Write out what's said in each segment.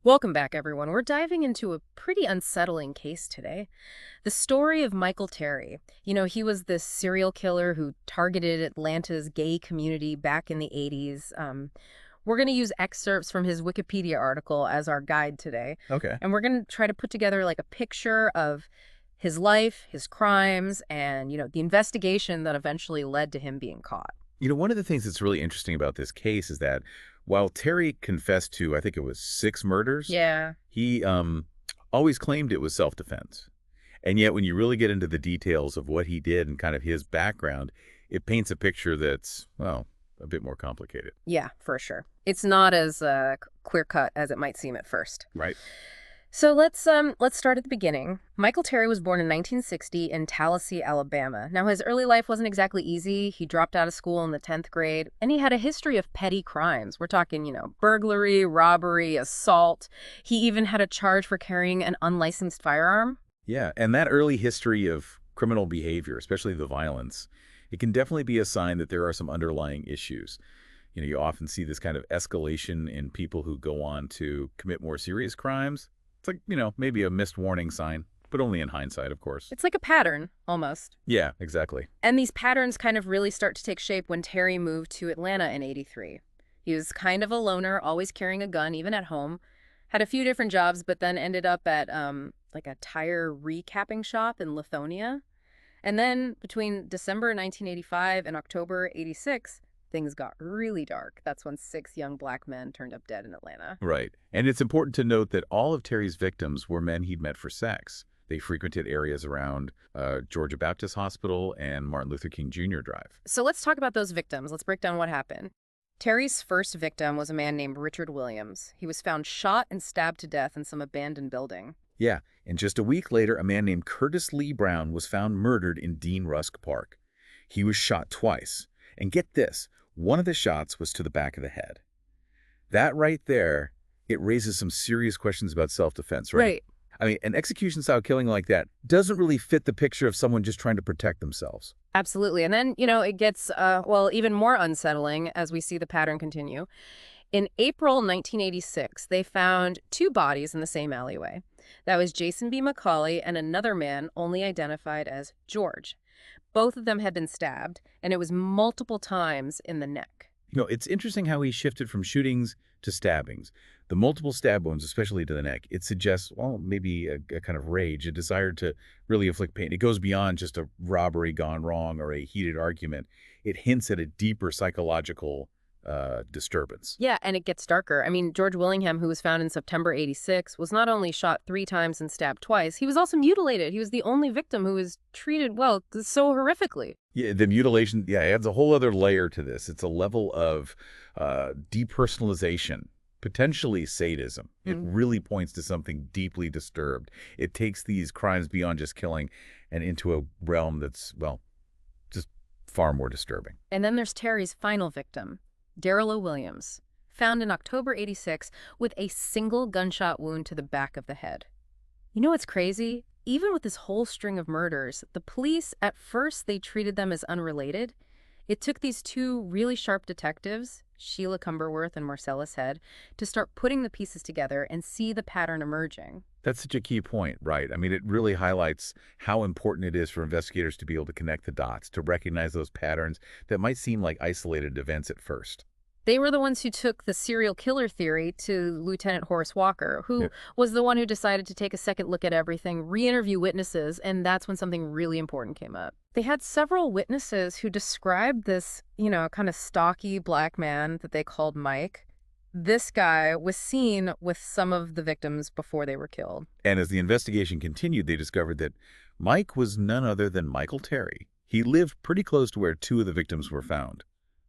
Welcome back, everyone. We're diving into a pretty unsettling case today. The story of Michael Terry. He was this serial killer who targeted Atlanta's gay community back in the 80s. We're going to use excerpts from his Wikipedia article as our guide today. Okay. And we're going to try to put together like a picture of his life, his crimes, and, the investigation that eventually led to him being caught. One of the things that's really interesting about this case is that while Terry confessed to, I think it was 6 murders, Yeah. he always claimed it was self-defense. And yet when you really get into the details of what he did and kind of his background, it paints a picture that's, well, a bit more complicated. Yeah, for sure. It's not as clear-cut as it might seem at first. Right. So let's start at the beginning. Michael Terry was born in 1960 in Tallahassee, Alabama. Now his early life wasn't exactly easy. He dropped out of school in the 10th grade, and he had a history of petty crimes. We're talking, burglary, robbery, assault. He even had a charge for carrying an unlicensed firearm. Yeah, and that early history of criminal behavior, especially the violence, it can definitely be a sign that there are some underlying issues. You often see this kind of escalation in people who go on to commit more serious crimes. It's like, maybe a missed warning sign, but only in hindsight, of course. It's like a pattern, almost. Yeah, exactly. And these patterns kind of really start to take shape when Terry moved to Atlanta in '83. He was kind of a loner, always carrying a gun, even at home. Had a few different jobs, but then ended up at like a tire recapping shop in Lithonia. And then between December 1985 and October '86, things got really dark. That's when 6 young black men turned up dead in Atlanta. Right. And it's important to note that all of Terry's victims were men he'd met for sex. They frequented areas around Georgia Baptist Hospital and Martin Luther King Jr. Drive. So let's talk about those victims. Let's break down what happened. Terry's first victim was a man named Richard Williams. He was found shot and stabbed to death in some abandoned building. Yeah, and just a week later, a man named Curtis Lee Brown was found murdered in Dean Rusk Park. He was shot twice. And get this, one of the shots was to the back of the head. That right there, it raises some serious questions about self-defense, right? Right. I mean, an execution-style killing like that doesn't really fit the picture of someone just trying to protect themselves. Absolutely. And then, it gets, even more unsettling as we see the pattern continue. In April 1986, they found 2 bodies in the same alleyway. That was Jason B. McCauley and another man only identified as George. Both of them had been stabbed, and it was multiple times in the neck. It's interesting how he shifted from shootings to stabbings. The multiple stab wounds, especially to the neck, it suggests, well, maybe a kind of rage, a desire to really inflict pain. It goes beyond just a robbery gone wrong or a heated argument. It hints at a deeper psychological disturbance. Yeah, and it gets darker. I mean, George Willingham, who was found in September '86, was not only shot 3 times and stabbed twice, he was also mutilated. He was the only victim who was treated, well, so horrifically. Yeah, the mutilation, yeah, adds a whole other layer to this. It's a level of depersonalization, potentially sadism. It really points to something deeply disturbed. It takes these crimes beyond just killing and into a realm that's, well, just far more disturbing. And then there's Terry's final victim, Darrell O. Williams, found in October '86 with a single gunshot wound to the back of the head. You know what's crazy? Even with this whole string of murders, the police, at first, they treated them as unrelated. It took these 2 really sharp detectives, Sheila Cumberworth and Marcellus Head, to start putting the pieces together and see the pattern emerging. That's such a key point, right? I mean, it really highlights how important it is for investigators to be able to connect the dots, to recognize those patterns that might seem like isolated events at first. They were the ones who took the serial killer theory to Lieutenant Horace Walker, who Yeah. was the one who decided to take a second look at everything, re-interview witnesses, and that's when something really important came up. They had several witnesses who described this, kind of stocky black man that they called Mike. This guy was seen with some of the victims before they were killed. And as the investigation continued, they discovered that Mike was none other than Michael Terry. He lived pretty close to where 2 of the victims were found.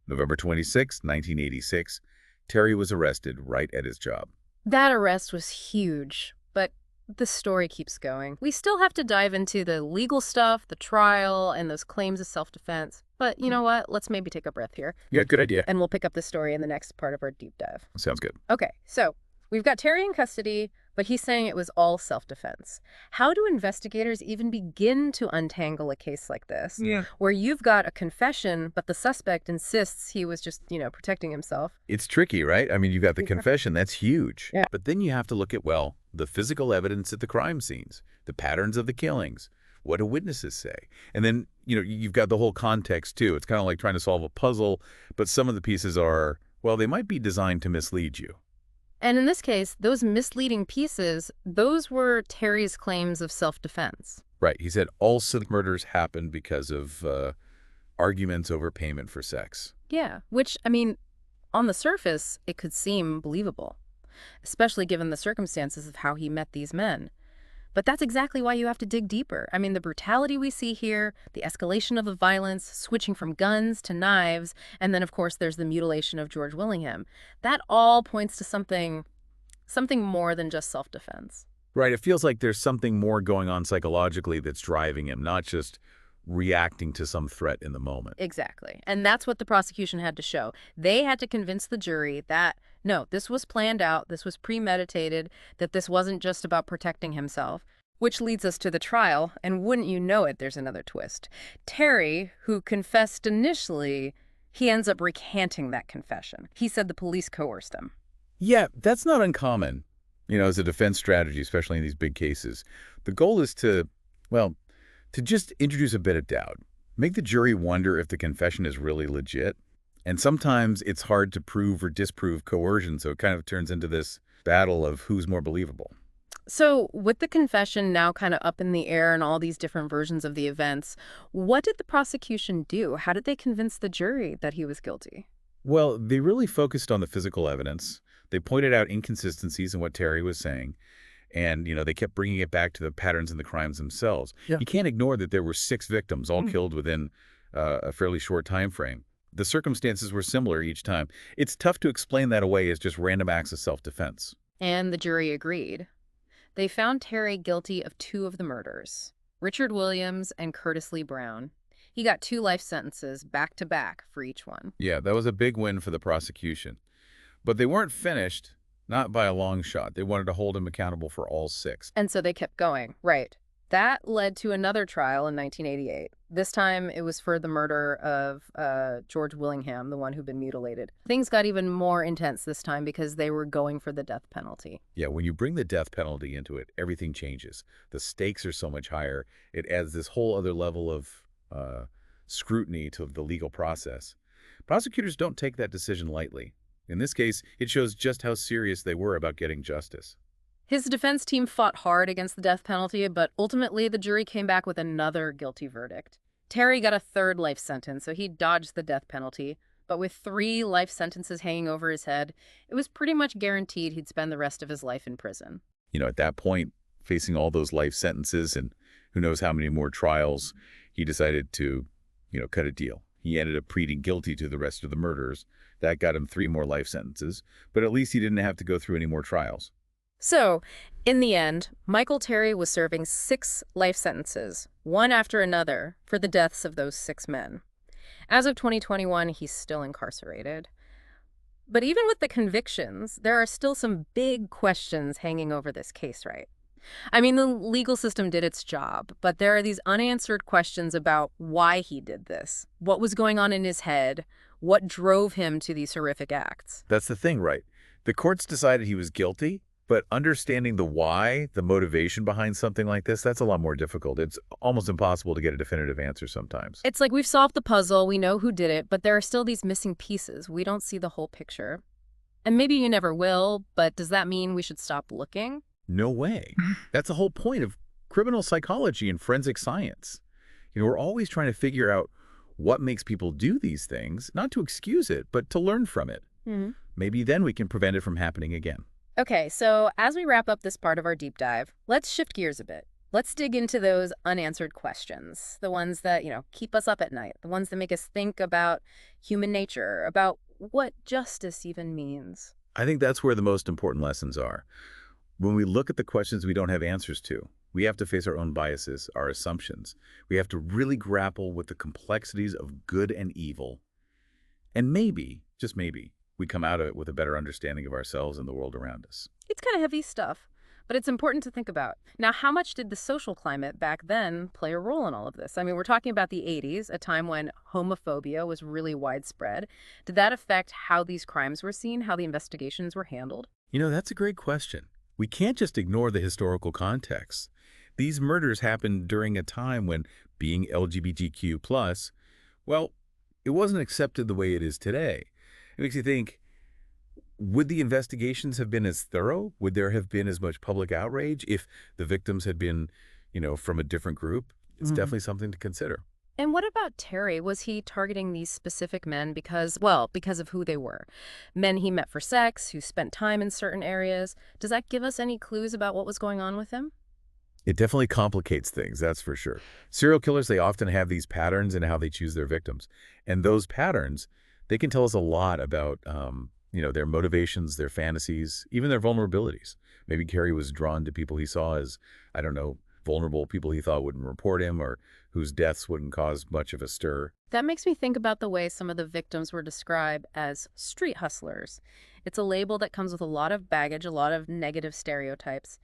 November 26, 1986, Terry was arrested right at his job. That arrest was huge, but the story keeps going. We still have to dive into the legal stuff, the trial, and those claims of self-defense. But you know what? Let's maybe take a breath here. Yeah, good idea. And we'll pick up the story in the next part of our deep dive. Sounds good. Okay, so We've got Terry in custody, but he's saying it was all self-defense. How do investigators even begin to untangle a case like this, Yeah. where you've got a confession, but the suspect insists he was just, protecting himself? It's tricky, right? I mean, you've got the Yeah. confession, that's huge. Yeah. But then you have to look at, well, the physical evidence at the crime scenes, the patterns of the killings, what do witnesses say? And then, you've got the whole context, too. It's kind of like trying to solve a puzzle, but some of the pieces are, well, they might be designed to mislead you. And in this case, those misleading pieces, those were Terry's claims of self-defense. Right. He said all six murders happened because of arguments over payment for sex. Yeah, which, I mean, on the surface, it could seem believable, especially given the circumstances of how he met these men. But that's exactly why you have to dig deeper. I mean, the brutality we see here, the escalation of the violence, switching from guns to knives, and then, of course, there's the mutilation of George Willingham. That all points to something more than just self-defense. Right. It feels like there's something more going on psychologically that's driving him, not just reacting to some threat in the moment. Exactly. And that's what the prosecution had to show. They had to convince the jury that, no, this was planned out, this was premeditated, that this wasn't just about protecting himself. Which leads us to the trial, and wouldn't you know it, there's another twist. Terry, who confessed initially, he ends up recanting that confession. He said the police coerced him. Yeah, that's not uncommon, as a defense strategy, especially in these big cases. The goal is to just introduce a bit of doubt, make the jury wonder if the confession is really legit. And sometimes it's hard to prove or disprove coercion, so it kind of turns into this battle of who's more believable. So with the confession now kind of up in the air and all these different versions of the events, what did the prosecution do? How did they convince the jury that he was guilty? Well, they really focused on the physical evidence. They pointed out inconsistencies in what Terry was saying. And, they kept bringing it back to the patterns in the crimes themselves. Yeah. You can't ignore that there were 6 victims, all killed within a fairly short time frame. The circumstances were similar each time. It's tough to explain that away as just random acts of self-defense. And the jury agreed. They found Terry guilty of 2 of the murders, Richard Williams and Curtis Lee Brown. He got 2 life sentences back to back for each one. Yeah, that was a big win for the prosecution. But they weren't finished, not by a long shot. They wanted to hold him accountable for all 6. And so they kept going. Right. That led to another trial in 1988. This time it was for the murder of George Willingham, the one who'd been mutilated. Things got even more intense this time because they were going for the death penalty. Yeah, when you bring the death penalty into it, everything changes. The stakes are so much higher. It adds this whole other level of scrutiny to the legal process. Prosecutors don't take that decision lightly. In this case, it shows just how serious they were about getting justice. His defense team fought hard against the death penalty, but ultimately the jury came back with another guilty verdict. Terry got a 3rd life sentence, so he dodged the death penalty. But with 3 life sentences hanging over his head, it was pretty much guaranteed he'd spend the rest of his life in prison. At that point, facing all those life sentences and who knows how many more trials, he decided to, cut a deal. He ended up pleading guilty to the rest of the murders. That got him 3 more life sentences, but at least he didn't have to go through any more trials. So, in the end, Michael Terry was serving 6 life sentences, one after another, for the deaths of those 6 men. As of 2021, he's still incarcerated. But even with the convictions, there are still some big questions hanging over this case, right? I mean, the legal system did its job, but there are these unanswered questions about why he did this, what was going on in his head, what drove him to these horrific acts. That's the thing, right? The courts decided he was guilty, but understanding the why, the motivation behind something like this, that's a lot more difficult. It's almost impossible to get a definitive answer sometimes. It's like we've solved the puzzle, we know who did it, but there are still these missing pieces. We don't see the whole picture. And maybe you never will, but does that mean we should stop looking? No way. That's the whole point of criminal psychology and forensic science. We're always trying to figure out what makes people do these things, not to excuse it, but to learn from it. Maybe then we can prevent it from happening again. Okay, so as we wrap up this part of our deep dive, let's shift gears a bit. Let's dig into those unanswered questions, the ones that, keep us up at night, the ones that make us think about human nature, about what justice even means. I think that's where the most important lessons are. When we look at the questions we don't have answers to, we have to face our own biases, our assumptions. We have to really grapple with the complexities of good and evil. And maybe, just maybe, we come out of it with a better understanding of ourselves and the world around us. It's kind of heavy stuff, but it's important to think about. Now, how much did the social climate back then play a role in all of this? I mean, we're talking about the 80s, a time when homophobia was really widespread. Did that affect how these crimes were seen, how the investigations were handled? That's a great question. We can't just ignore the historical context. These murders happened during a time when being LGBTQ+, well, it wasn't accepted the way it is today. It makes you think, would the investigations have been as thorough? Would there have been as much public outrage if the victims had been, from a different group? It's definitely something to consider. And what about Terry? Was he targeting these specific men because, well, because of who they were? Men he met for sex, who spent time in certain areas. Does that give us any clues about what was going on with him? It definitely complicates things, that's for sure. Serial killers, they often have these patterns in how they choose their victims. And those patterns, they can tell us a lot about, their motivations, their fantasies, even their vulnerabilities. Maybe Carey was drawn to people he saw as, I don't know, vulnerable people he thought wouldn't report him or whose deaths wouldn't cause much of a stir. That makes me think about the way some of the victims were described as street hustlers. It's a label that comes with a lot of baggage, a lot of negative stereotypes.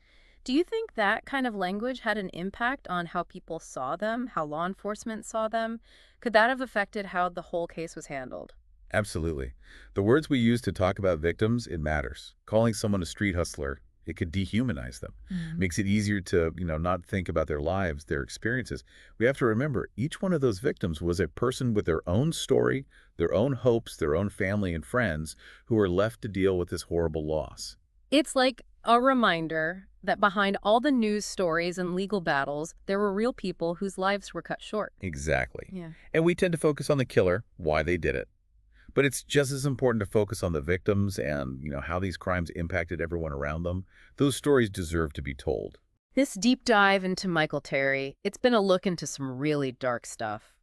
Do you think that kind of language had an impact on how people saw them, how law enforcement saw them? Could that have affected how the whole case was handled? Absolutely. The words we use to talk about victims, it matters. Calling someone a street hustler, it could dehumanize them. Makes it easier to, not think about their lives, their experiences. We have to remember, each one of those victims was a person with their own story, their own hopes, their own family and friends who were left to deal with this horrible loss. It's like a reminder that behind all the news stories and legal battles, there were real people whose lives were cut short. Exactly. Yeah. And we tend to focus on the killer, why they did it. But it's just as important to focus on the victims and, how these crimes impacted everyone around them. Those stories deserve to be told. This deep dive into Michael Terry, it's been a look into some really dark stuff.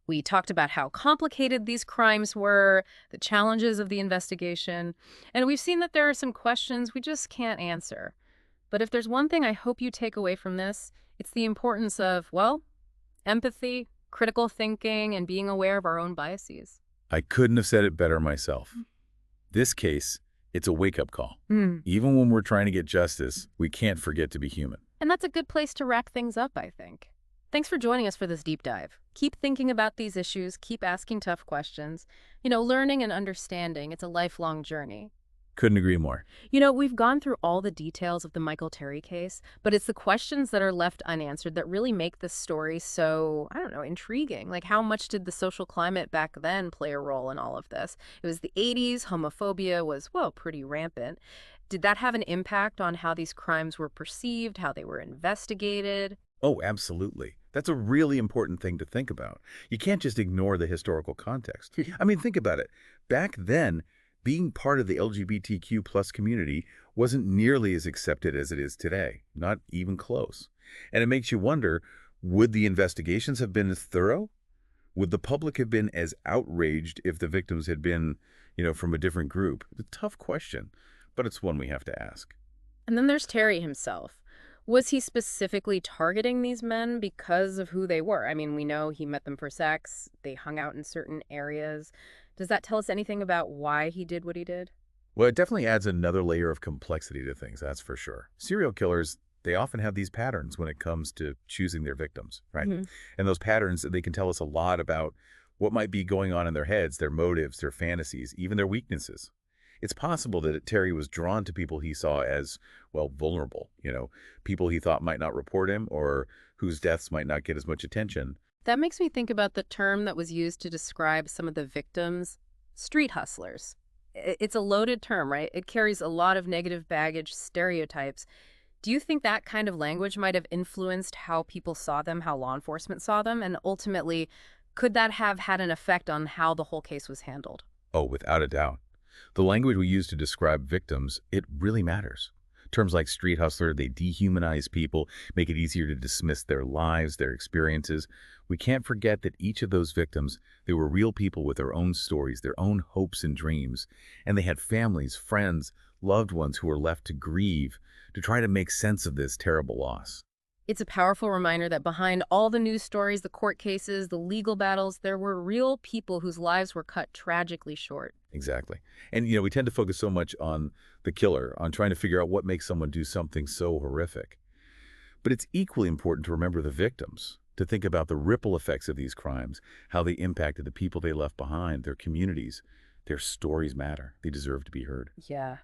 We talked about how complicated these crimes were, the challenges of the investigation, and we've seen that there are some questions we just can't answer. But if there's one thing I hope you take away from this, it's the importance of, well, empathy, critical thinking, and being aware of our own biases. I couldn't have said it better myself. This case, it's a wake-up call. Mm. Even when we're trying to get justice, we can't forget to be human. And that's a good place to wrap things up, I think. Thanks for joining us for this deep dive. Keep thinking about these issues, keep asking tough questions. Learning and understanding, it's a lifelong journey. Couldn't agree more. We've gone through all the details of the Michael Terry case, but it's the questions that are left unanswered that really make this story so, I don't know, intriguing. Like, how much did the social climate back then play a role in all of this? It was the 80s, homophobia was, well, pretty rampant. Did that have an impact on how these crimes were perceived, how they were investigated? Oh, absolutely. That's a really important thing to think about. You can't just ignore the historical context. I mean, think about it. Back then, being part of the LGBTQ plus community wasn't nearly as accepted as it is today, not even close. And it makes you wonder, would the investigations have been as thorough? Would the public have been as outraged if the victims had been, from a different group? It's a tough question, but it's one we have to ask. And then there's Terry himself. Was he specifically targeting these men because of who they were? I mean, we know he met them for sex, they hung out in certain areas. Does that tell us anything about why he did what he did? Well, it definitely adds another layer of complexity to things, that's for sure. Serial killers, they often have these patterns when it comes to choosing their victims, right? And those patterns, they can tell us a lot about what might be going on in their heads, their motives, their fantasies, even their weaknesses. It's possible that Terry was drawn to people he saw as, well, vulnerable, people he thought might not report him or whose deaths might not get as much attention. That makes me think about the term that was used to describe some of the victims, street hustlers. It's a loaded term, right? It carries a lot of negative baggage, stereotypes. Do you think that kind of language might have influenced how people saw them, how law enforcement saw them, and ultimately, could that have had an effect on how the whole case was handled? Oh, without a doubt. The language we use to describe victims, it really matters. Terms like street hustler, they dehumanize people, make it easier to dismiss their lives, their experiences. We can't forget that each of those victims, they were real people with their own stories, their own hopes and dreams. And they had families, friends, loved ones who were left to grieve, to try to make sense of this terrible loss. It's a powerful reminder that behind all the news stories, the court cases, the legal battles, there were real people whose lives were cut tragically short. Exactly. And, we tend to focus so much on the killer, on trying to figure out what makes someone do something so horrific. But it's equally important to remember the victims, to think about the ripple effects of these crimes, how they impacted the people they left behind, their communities. Their stories matter. They deserve to be heard. Yeah,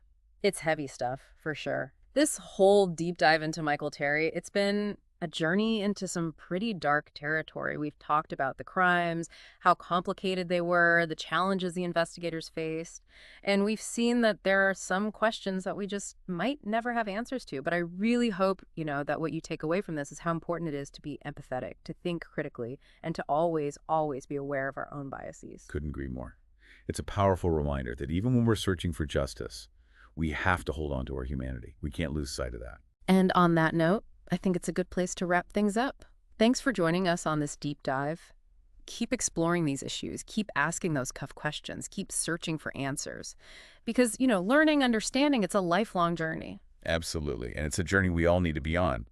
it's heavy stuff, for sure. This whole deep dive into Michael Terry, it's been a journey into some pretty dark territory. We've talked about the crimes, how complicated they were, the challenges the investigators faced, and we've seen that there are some questions that we just might never have answers to. But I really hope, that what you take away from this is how important it is to be empathetic, to think critically, and to always, always be aware of our own biases. Couldn't agree more. It's a powerful reminder that even when we're searching for justice, we have to hold on to our humanity. We can't lose sight of that. And on that note, I think it's a good place to wrap things up. Thanks for joining us on this deep dive. Keep exploring these issues. Keep asking those tough questions. Keep searching for answers. Because, learning, understanding, it's a lifelong journey. Absolutely. And it's a journey we all need to be on.